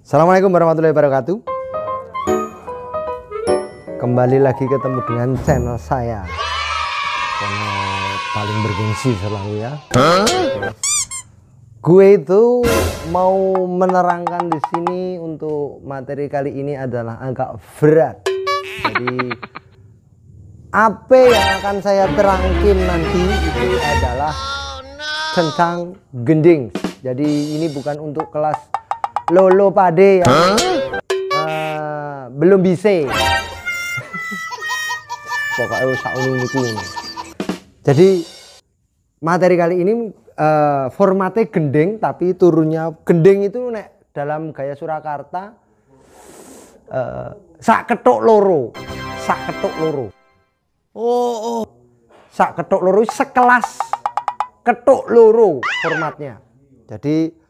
Assalamualaikum warahmatullahi wabarakatuh. Kembali lagi ketemu dengan channel saya, channel paling bergengsi selalu ya. Gue itu mau menerangkan di sini untuk materi kali ini adalah agak berat. Jadi apa yang akan saya terangkin nanti itu adalah tentang gending. Jadi ini bukan untuk kelas lolo pade ya, belum bisa. Pokoknya sauni. Jadi materi kali ini formatnya gending, tapi turunnya gending itu nek dalam gaya Surakarta sak ketuk loro, sak ketuk loro. Sak ketuk loro sekelas ketuk loro formatnya. Jadi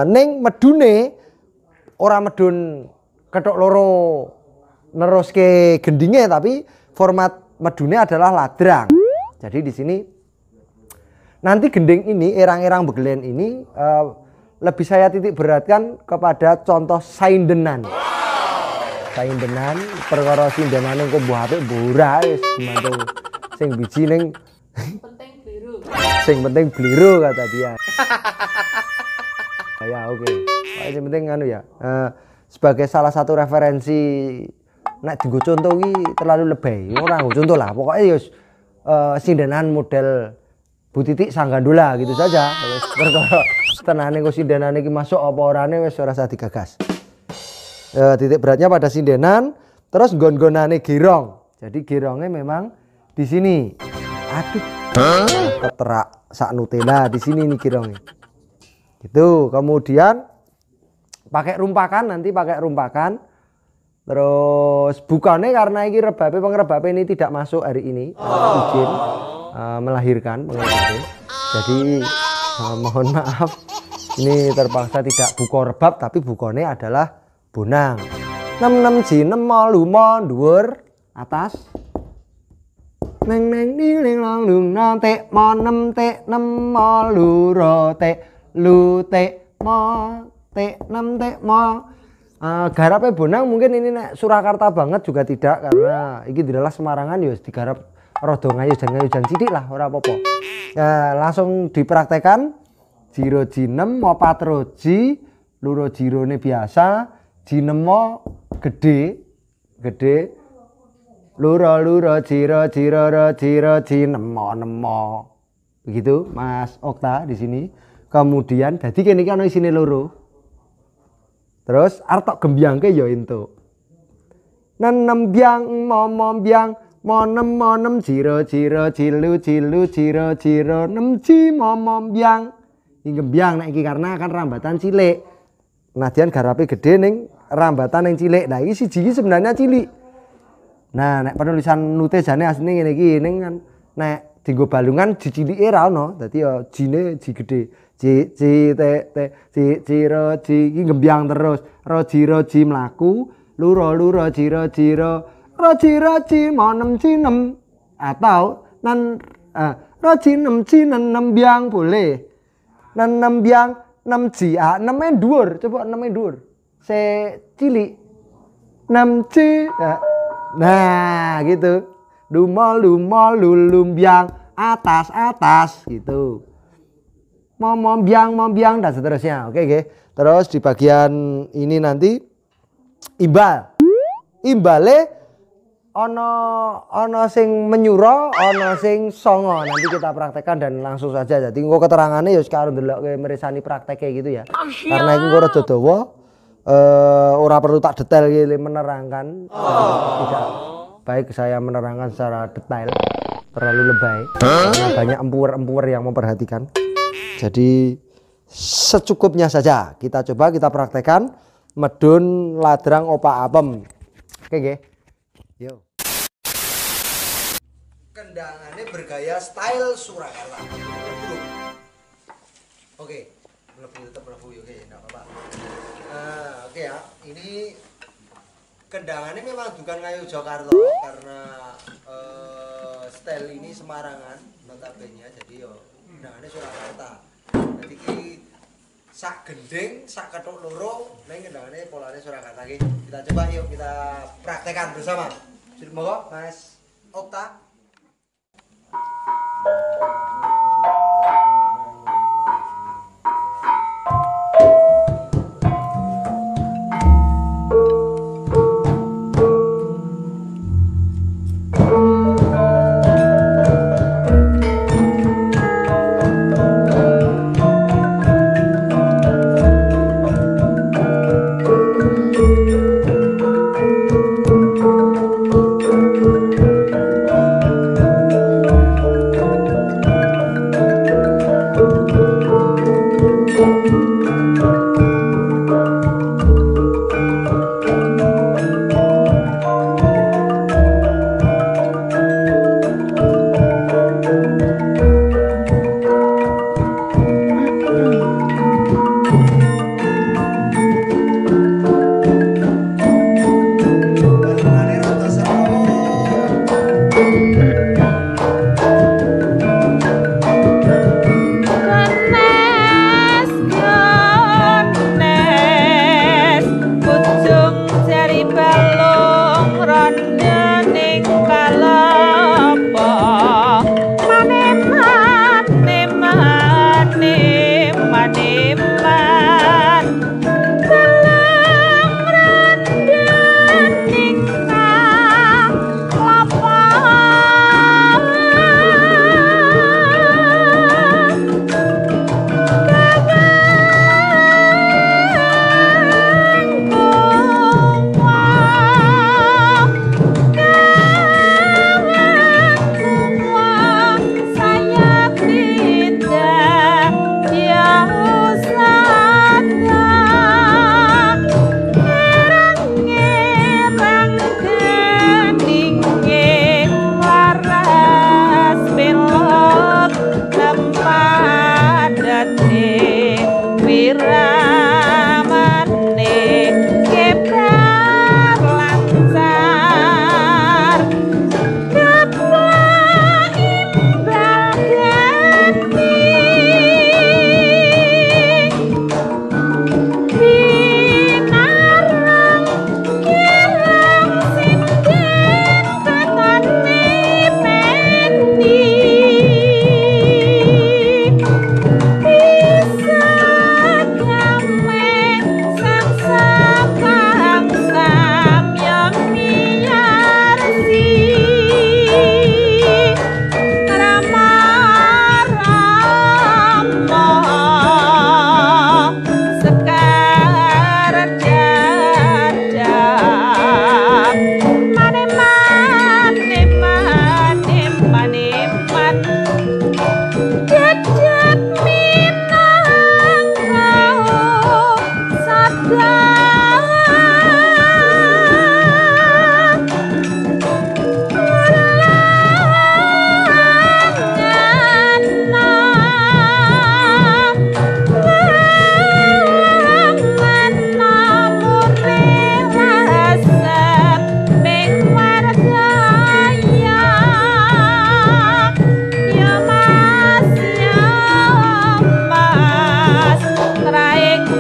neng medune ora medun ketuk loro neruske gendingnya, tapi format medune adalah ladrang. Jadi di sini nanti gending ini, erang-erang begelen ini lebih saya titik beratkan kepada contoh saindenan. Saindenan perkara sindenane engko mbuh apik mbura wis gumantung sing biji ning penting bliru. Sing penting bliru kata dia. Ya oke. Yang penting anu ya. Sebagai salah satu referensi nek dienggo contoh iki terlalu lebay. Ora nggo contoh lah. Pokoknya ya sindenan model Bu Titik Sanggandula gitu saja. Wis perkara tenane kok sindenane iki masuk apa orane wis ora usah digagas. Titik beratnya pada sindenan, terus gon-gonane girong. Jadi girongnya memang di sini. Aduh. Keterak sak Nutella di sini nih girongnya. Gitu. Kemudian pakai rumpakan, nanti pakai rumpakan. Terus bukannya karena ini pengerebape ini tidak masuk hari ini, izin melahirkan pengerebape. Jadi mohon maaf, ini terpaksa tidak buka rebab, tapi bukannya adalah bonang. 66 ji 6 malu dhuwur atas. Neng neng niling langgung nate mo 6 te 6 malu ro te lu te mo te 6 te mo. Garapnya bonang mungkin ini nek Surakarta banget juga tidak, karena ini adalah Semarangan ya digarap rada ngayujan sidik lah, ora apa-apa. Langsung dipraktekan. Jiro ji 6 mo 4 ro ji, loro jirone biasa, ji 6 mo gede, loro jiro ji 6 mo. Begitu Mas Okta di sini. Kemudian dadi kene iki ana isine loro. Terus artok gembyangke ya entuk. Nenem byang momom byang monem jiro jilu jiro 6 ji momom byang. Iki gembyang nek iki karena kan rambatan cilik. Nadyan garape gede ning rambatan yang cilik. Nah iki siji iki sebenarnya cilik. Nah nek penulisan nute jane asline ngene iki ning kan nek dienggo balungan dicilike ra ono. Dadi ya jine ji gede. Ji ro ji iki gembyang terus. Ro ji mlaku, luro jiro ro ji mo 6 ji 6 atau ro ji 6 ji 6 byang boleh. 6 byang 6 ji 6 e dhuwur, coba 6 e dhuwur. Se cilik 6 ji. Nah, gitu. Lumo lulumbyang atas gitu. Mombyang dan seterusnya. Oke, oke. Terus di bagian ini nanti imbal. Imbale ono sing menyuro, ono sing songo. Nanti kita praktekkan dan langsung saja. Jadi engko keterangannya ya sekarang ndelokke meresani prakteknya gitu ya. Karena iki engko rada dawa, ora perlu tak detail iki menerangkan. Tidak baik saya menerangkan secara detail, terlalu lebay. Karena banyak empuwer yang memperhatikan. Jadi secukupnya saja kita praktekkan medun ladrang opa apem. Oke nggih. Yo. Kendangannya bergaya style Surakarta. Oke. Tetap mlebu oke, enggak apa-apa. Oke ya. Ini kendangannya memang bukan kayu Jakarta karena style ini Semarangan notabene, jadi yo kendangannya Surakarta. Jadi sak gending, sak kethuk loro ning kendangane polane Surakarta iki. Kita coba yuk kita praktekkan bersama. Monggo Mas Okta.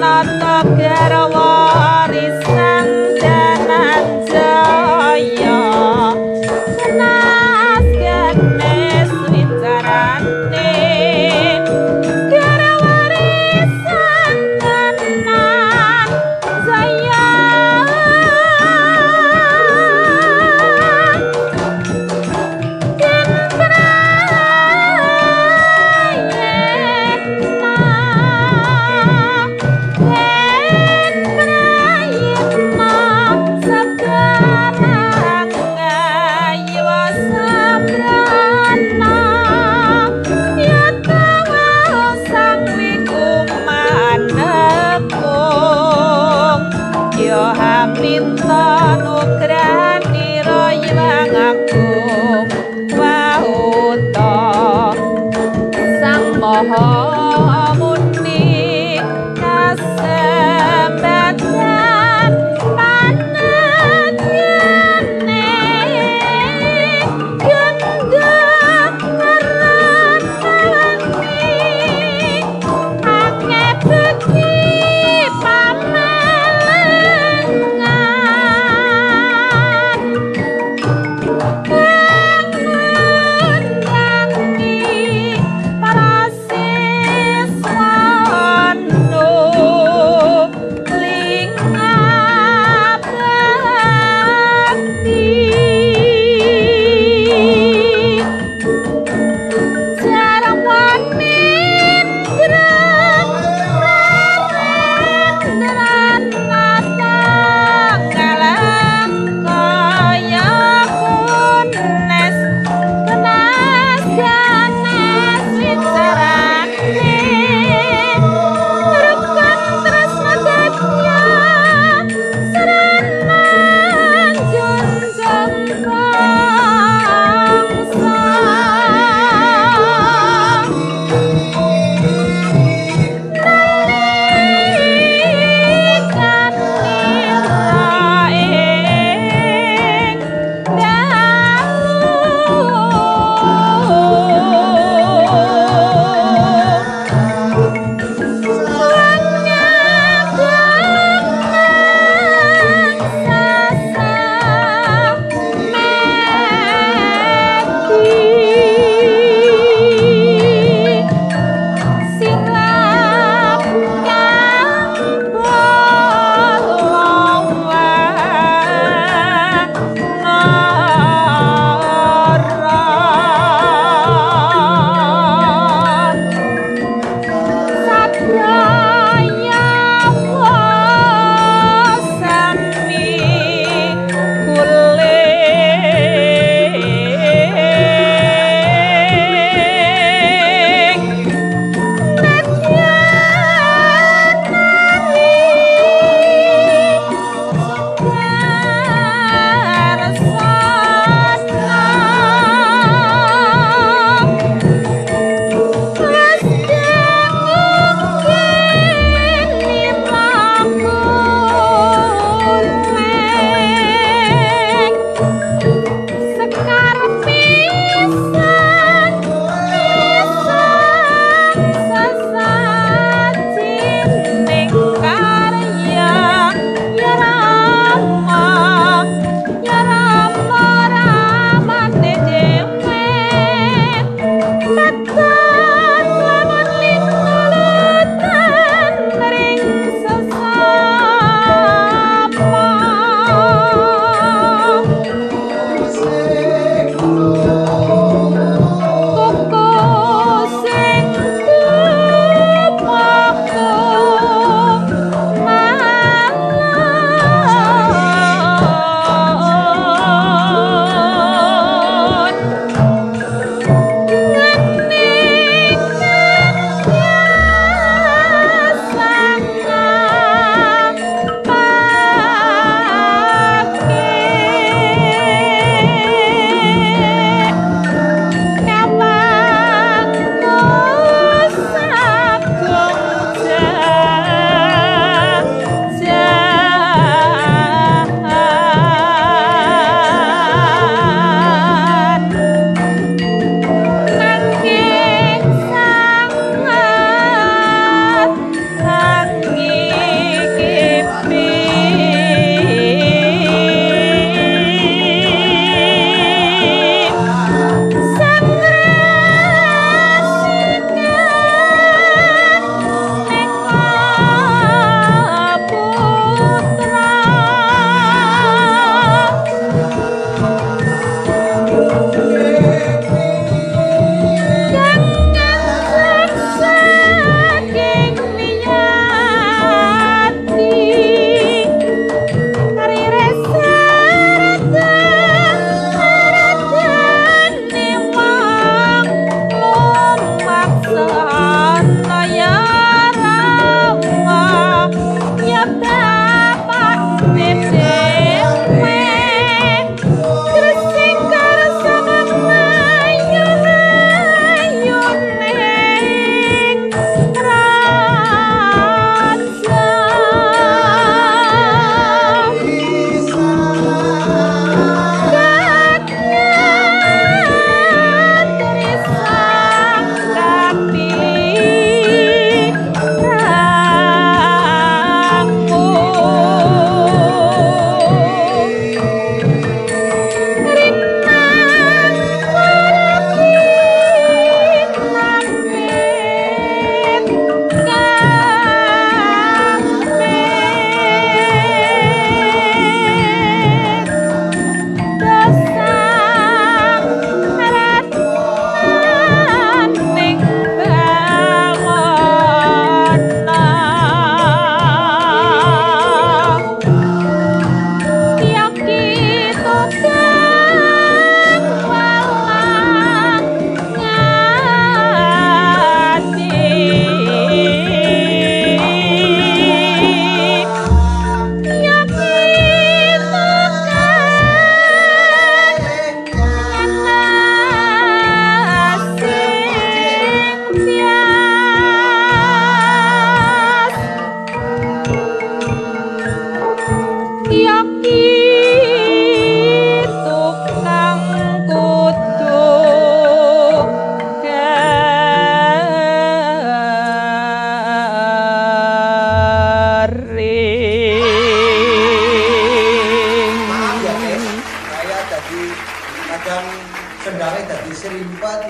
Nata Garawa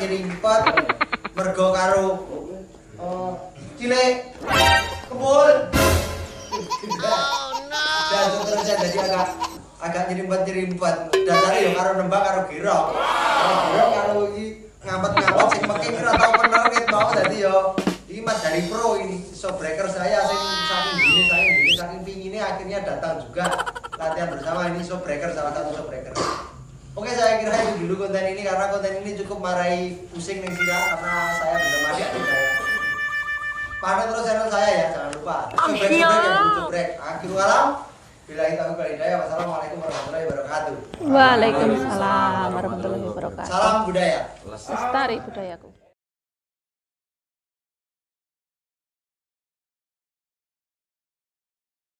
nyerimpet mergo karo cilik kebul. Dan terus jadi agak nyerimpet. Dasare yo karo nembak karo girok. Karo iki ngamet-ngamet sing penting ora tau bener ket mau dadi yo. Ini Mas dari Pro ini showbreaker saya saking pingine akhirnya datang juga latihan bersama ini showbreaker salah satu showbreaker. Oke, saya kira itu dulu konten ini karena konten ini cukup marai pusing nih sira karena saya bersama adik saya. Pantau terus channel saya ya, jangan lupa. Showbreak. Akhirul kalam. Billahi taufiq wal hidayah. Wassalamualaikum warahmatullahi wabarakatuh. Waalaikumsalam warahmatullahi wabarakatuh. Salam budaya. Lestari budayaku.